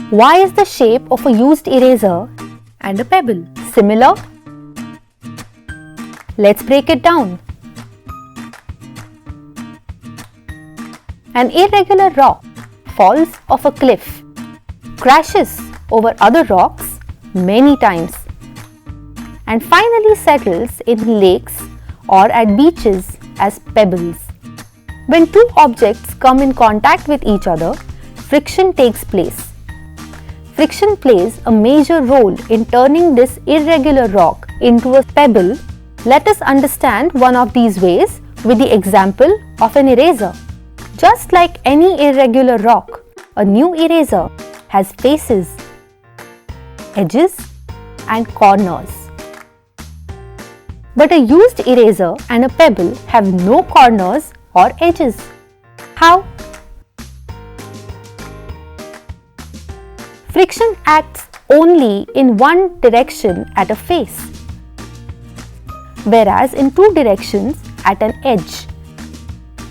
Why is the shape of a used eraser and a pebble similar? Let's break it down. An irregular rock falls off a cliff, crashes over other rocks many times, and finally settles in lakes or at beaches as pebbles. When two objects come in contact with each other, friction takes place. Friction plays a major role in turning this irregular rock into a pebble. Let us understand one of these ways with the example of an eraser. Just like any irregular rock, a new eraser has faces, edges, and corners. But a used eraser and a pebble have no corners or edges. How? Friction acts only in one direction at a face, whereas in two directions at an edge,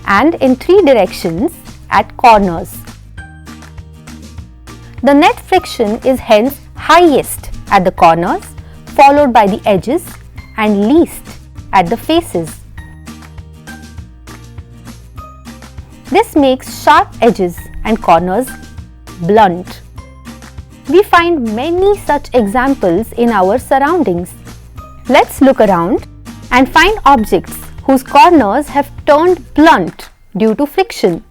and in three directions at corners. The net friction is hence highest at the corners, followed by the edges, and least at the faces. This makes sharp edges and corners blunt. We find many such examples in our surroundings. Let's look around and find objects whose corners have turned blunt due to friction.